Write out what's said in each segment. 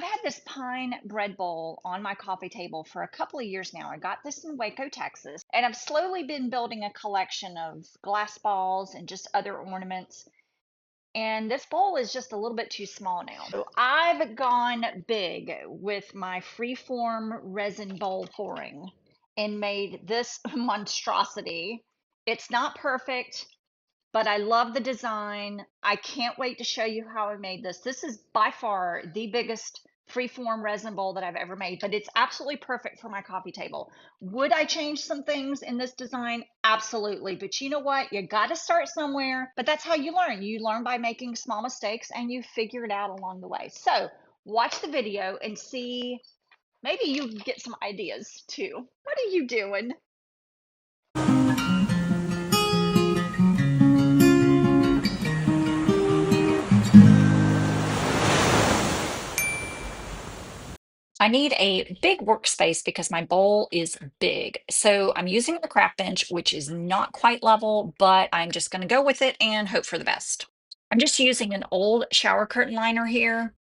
had this pine bread bowl on my coffee table for a couple of years now. I got this in Waco, Texas, and I've slowly been building a collection of glass balls and just other ornaments. And this bowl is just a little bit too small now. So I've gone big with my freeform resin bowl pouring and made this monstrosity. It's not perfect, but I love the design. I can't wait to show you how I made this. This is by far the biggest freeform resin bowl that I've ever made, but it's absolutely perfect for my coffee table. Would I change some things in this design? Absolutely. But you know what? You got to start somewhere, but that's how you learn. You learn by making small mistakes and you figure it out along the way. So watch the video and see, maybe you get some ideas too. What are you doing? I need a big workspace because my bowl is big. So I'm using the craft bench, which is not quite level, but I'm just going to go with it and hope for the best. I'm just using an old shower curtain liner here.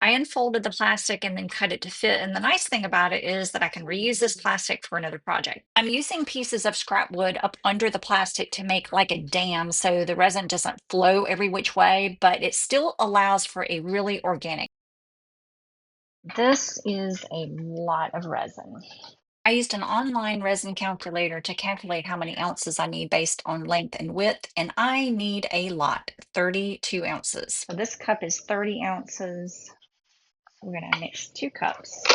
I unfolded the plastic and then cut it to fit. And the nice thing about it is that I can reuse this plastic for another project. I'm using pieces of scrap wood up under the plastic to make like a dam so the resin doesn't flow every which way, but it still allows for a really organic. This is a lot of resin. I used an online resin calculator to calculate how many ounces I need based on length and width, and I need a lot, 32 ounces. So this cup is 30 ounces. We're going to mix 2 cups.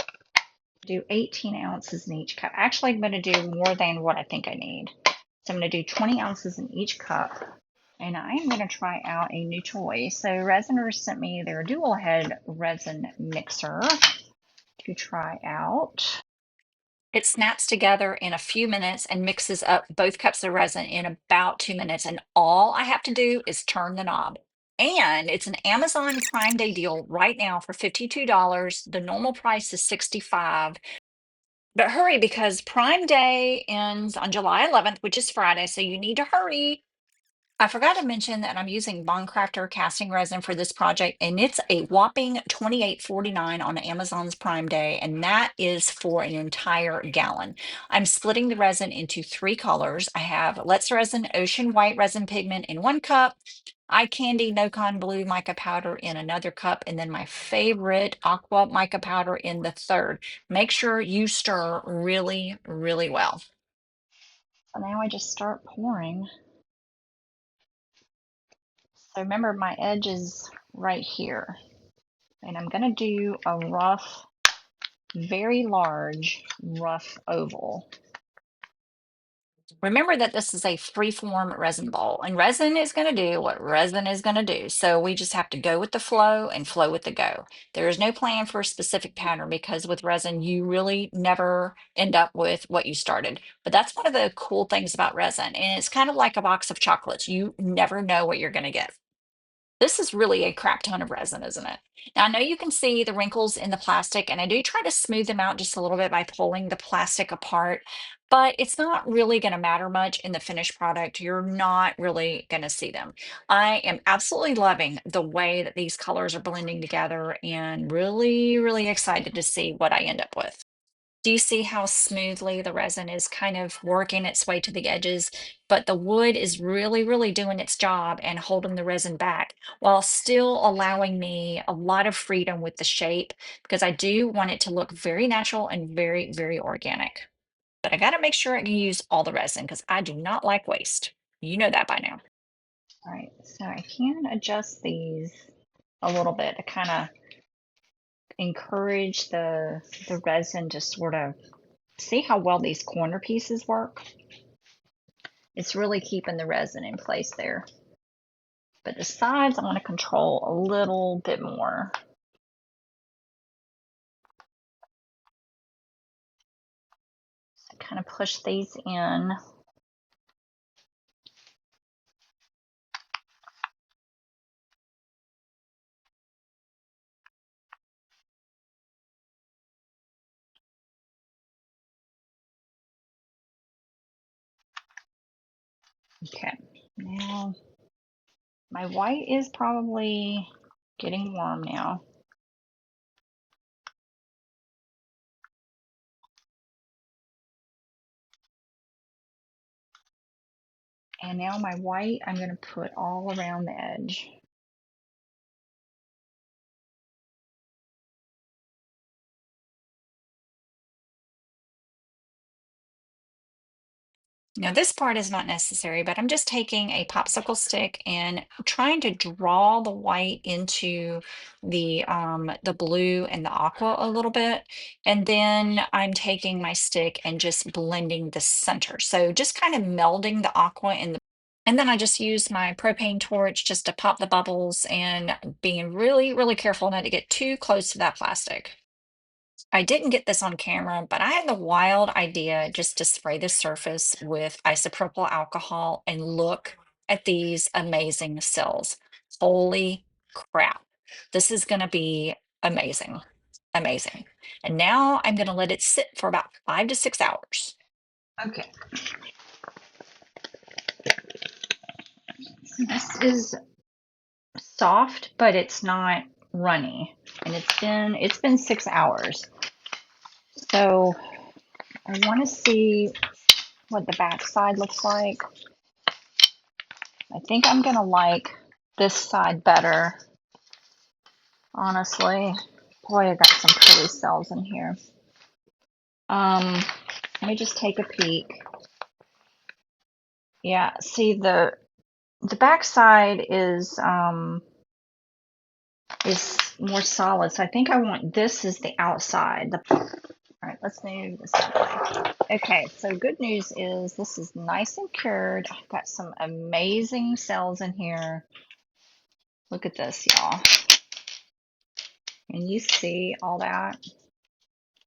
Do 18 ounces in each cup. Actually, I'm going to do more than what I think I need. So I'm going to do 20 ounces in each cup. And I am going to try out a new toy. So Resiners sent me their dual head resin mixer to try out. It snaps together in a few minutes and mixes up both cups of resin in about 2 minutes. And all I have to do is turn the knob. And it's an Amazon Prime Day deal right now for $52. The normal price is $65. But hurry because Prime Day ends on July 11th, which is Friday. So you need to hurry. I forgot to mention that I'm using Bondcrafter casting resin for this project, and it's a whopping $28.49 on Amazon's Prime Day, and that is for an entire gallon. I'm splitting the resin into 3 colors. I have Let's Resin Ocean White Resin Pigment in 1 cup, Eye Candy No Con Blue Mica Powder in another cup, and then my favorite Aqua Mica Powder in the third. Make sure you stir really, really well. So now I just start pouring. So remember, my edge is right here. And I'm going to do a rough, very large, rough oval. Remember that this is a free-form resin bowl, and resin is going to do what resin is going to do. So we just have to go with the flow and flow with the go. There is no plan for a specific pattern because with resin, you really never end up with what you started. But that's one of the cool things about resin. And it's kind of like a box of chocolates. You never know what you're going to get. This is really a crap ton of resin, isn't it? Now, I know you can see the wrinkles in the plastic, and I do try to smooth them out just a little bit by pulling the plastic apart, but it's not really going to matter much in the finished product. You're not really going to see them. I am absolutely loving the way that these colors are blending together and really, really excited to see what I end up with. Do you see how smoothly the resin is kind of working its way to the edges? But the wood is really, really doing its job and holding the resin back while still allowing me a lot of freedom with the shape because I do want it to look very natural and very, very organic. But I got to make sure I can use all the resin because I do not like waste. You know that by now. All right, so I can adjust these a little bit to kind of encourage the resin to sort of see how well these corner pieces work. It's really keeping the resin in place there. But the sides I want to control a little bit more. So kind of push these in. Okay, now my white is probably getting warm now. And now my white, I'm going to put all around the edge. Now this part is not necessary, but I'm just taking a popsicle stick and trying to draw the white into the blue and the aqua a little bit. And then I'm taking my stick and just blending the center. So just kind of melding the aqua and then I just use my propane torch just to pop the bubbles and being really, really careful not to get too close to that plastic. I didn't get this on camera, but I had the wild idea just to spray the surface with isopropyl alcohol and look at these amazing cells. Holy crap. This is going to be amazing. Amazing. And now I'm going to let it sit for about 5 to 6 hours. Okay. This is soft, but it's not runny. And it's been 6 hours. So I want to see what the back side looks like. I think I'm gonna like this side better, honestly. Boy, I got some pretty cells in here. Let me just take a peek. Yeah, see the back side is more solid, so I think I want this as the outside. All right, let's move this out of the way. Okay, so good news is this is nice and cured. I've got some amazing cells in here. Look at this, y'all. And you see all that?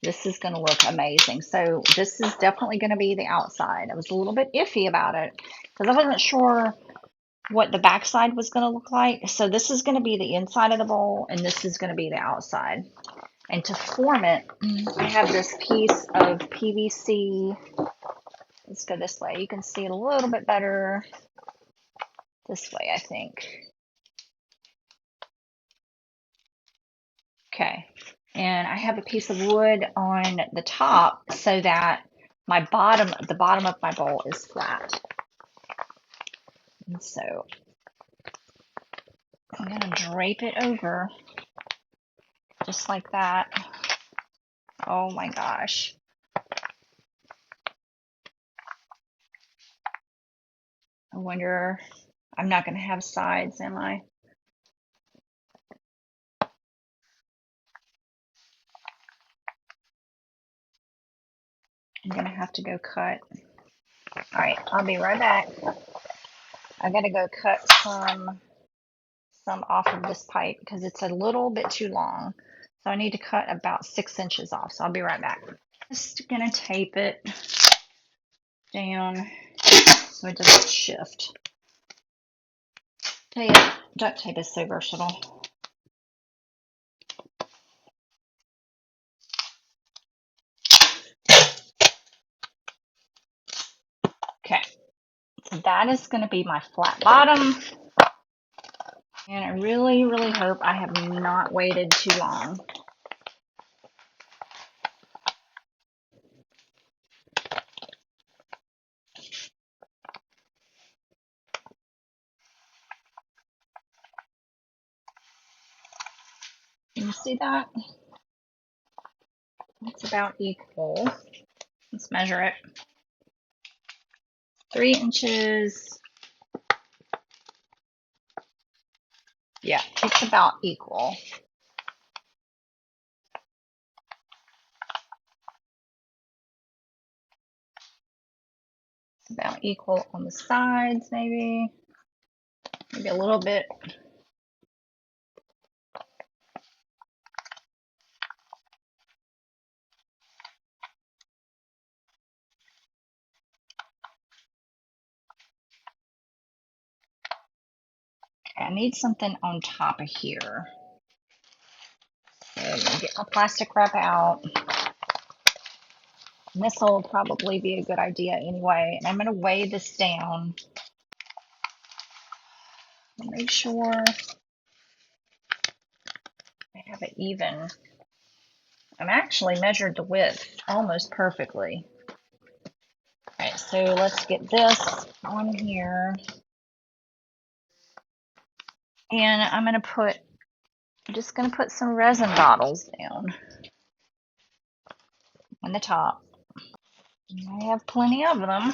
This is going to look amazing. So this is definitely going to be the outside. I was a little bit iffy about it because I wasn't sure what the backside was going to look like. So this is going to be the inside of the bowl and this is going to be the outside. And to form it, I have this piece of PVC. Let's go this way. You can see it a little bit better this way, I think. Okay. And I have a piece of wood on the top so that the bottom of my bowl is flat. And so I'm going to drape it over just like that. Oh my gosh. I wonder, I'm not going to have sides, am I? I'm going to have to go cut. All right, I'll be right back. I got to go cut some off of this pipe because it's a little bit too long. So I need to cut about 6 inches off. So I'll be right back. Just going to tape it down so it doesn't shift. Tell you, duct tape is so versatile. Okay, so that is going to be my flat bottom. And I really, really hope I have not waited too long. Can you see that? It's about equal. Let's measure it. 3 inches. Yeah, it's about equal. It's about equal on the sides, maybe. Maybe a little bit. Okay, I need something on top of here. So I'm gonna get my plastic wrap out. And this will probably be a good idea anyway. And I'm going to weigh this down. Make sure I have it even. I'm actually measured the width almost perfectly. All right, so let's get this on here. And I'm just gonna put some resin bottles down on the top. I have plenty of them.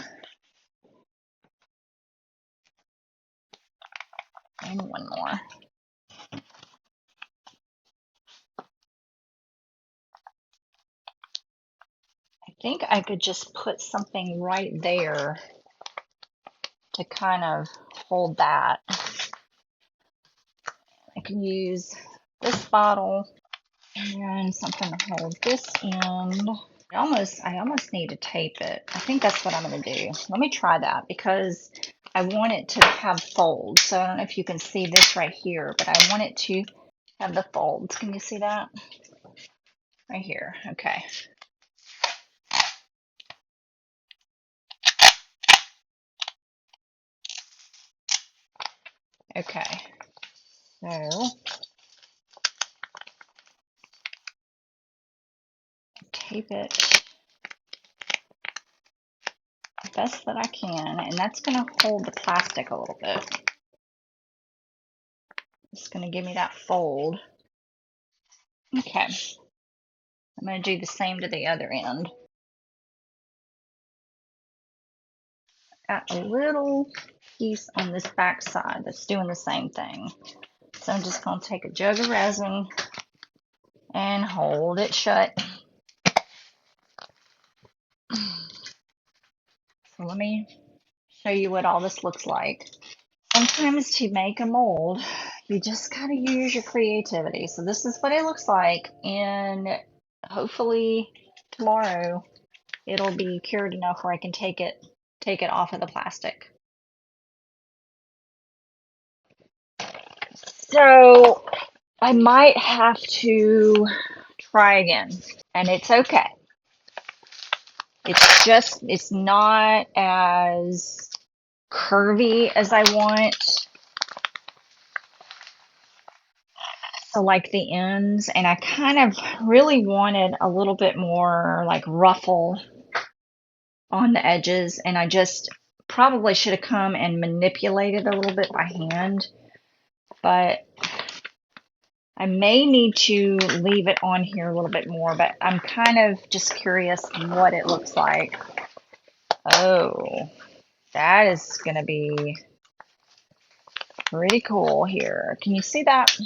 And one more. I think I could just put something right there to kind of hold that. I can use this bottle and something to hold this end. I almost need to tape it. I think that's what I'm going to do. Let me try that because I want it to have folds. So I don't know if you can see this right here, but I want it to have the folds. Can you see that? Right here. Okay. Okay. So tape it the best that I can, and that's going to hold the plastic a little bit. It's going to give me that fold. Okay. I'm going to do the same to the other end. Got a little piece on this back side that's doing the same thing. So I'm just going to take a jug of resin and hold it shut. So let me show you what all this looks like. Sometimes to make a mold, you just gotta use your creativity. So this is what it looks like, and hopefully tomorrow it'll be cured enough where I can take it off of the plastic. So I might have to try again, and it's okay. It's not as curvy as I want. So like the ends, and I kind of really wanted a little bit more like ruffle on the edges, and I just probably should have come and manipulated a little bit by hand, but I may need to leave it on here a little bit more, but I'm kind of just curious what it looks like. Oh, that is going to be pretty cool here. Can you see that?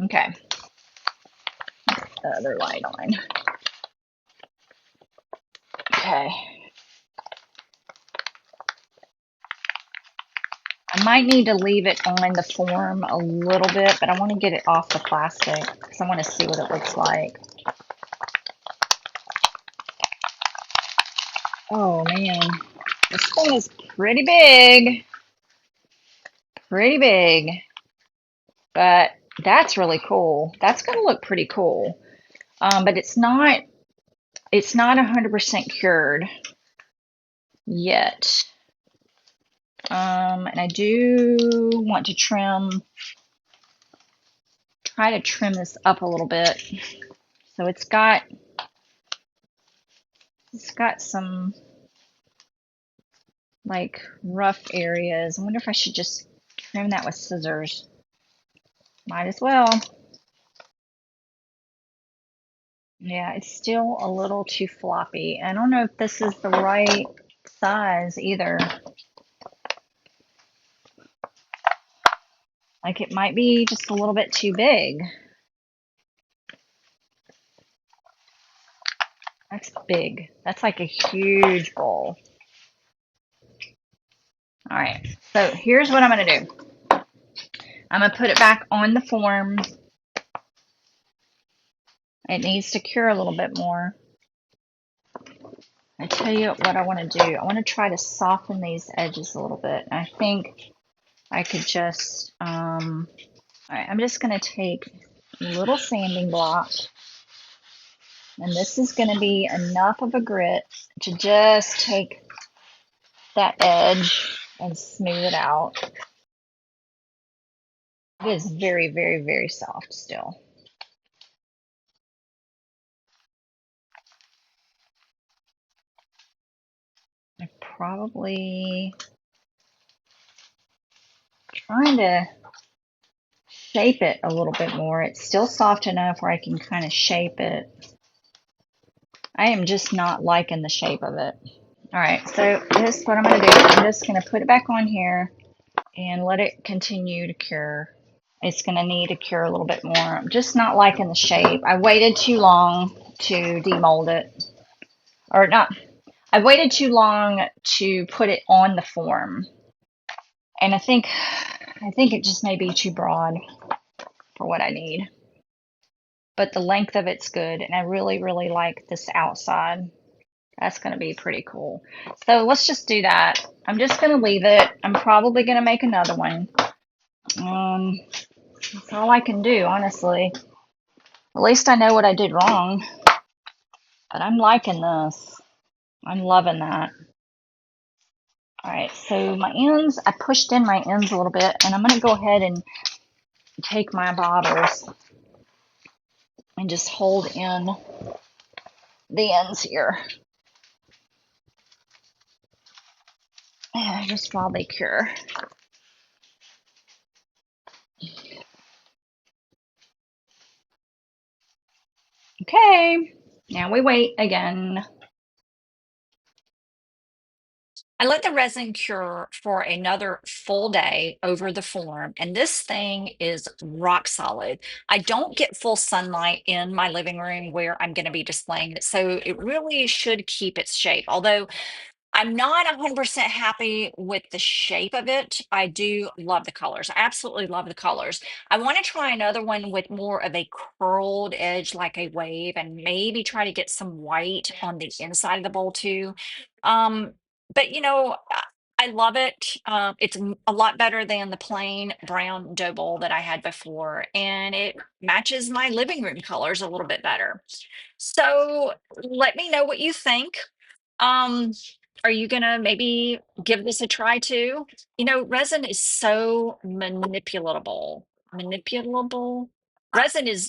Okay. The other light on. Okay. I might need to leave it on the form a little bit, but I want to get it off the plastic because I want to see what it looks like. Oh man, this thing is pretty big. Pretty big. But that's really cool. That's going to look pretty cool. But it's not 100% cured yet. And I do want to try to trim this up a little bit. So it's got some like rough areas. I wonder if I should just trim that with scissors. Might as well. Yeah, it's still a little too floppy. I don't know if this is the right size either. Like it might be just a little bit too big. That's big. That's like a huge bowl. All right, so here's what I'm going to do. I'm going to put it back on the form. It needs to cure a little bit more. I tell you what I want to do. I want to try to soften these edges a little bit. I think I could just, all right, I'm just going to take a little sanding block. And this is going to be enough of a grit to just take that edge and smooth it out. It is very, very, very soft still. I probably trying to shape it a little bit more. It's still soft enough where I can kind of shape it. I am just not liking the shape of it. All right, so this is what I'm going to do. I'm just going to put it back on here and let it continue to cure. It's going to need to cure a little bit more. I'm just not liking the shape. I waited too long to demold it. Or not, I waited too long to put it on the form. And I think it just may be too broad for what I need. But the length of it's good, and I really, really like this outside. That's going to be pretty cool. So let's just do that. I'm just going to leave it. I'm probably going to make another one. That's all I can do, honestly. At least I know what I did wrong. But I'm liking this. I'm loving that. All right, so my ends, I pushed in my ends a little bit, and I'm going to go ahead and take my bobbers and just hold in the ends here. Just while they cure. Okay, now we wait again. I let the resin cure for another full day over the form, and this thing is rock solid. I don't get full sunlight in my living room where I'm going to be displaying it, so it really should keep its shape. Although I'm not 100% happy with the shape of it. I do love the colors. I absolutely love the colors. I want to try another one with more of a curled edge, like a wave, and maybe try to get some white on the inside of the bowl too. Um, but I love it. It's a lot better than the plain brown dough bowl that I had before, and it matches my living room colors a little bit better. So let me know what you think. Um, are you gonna maybe give this a try too? Resin is so manipulatable. Manipulable. Resin is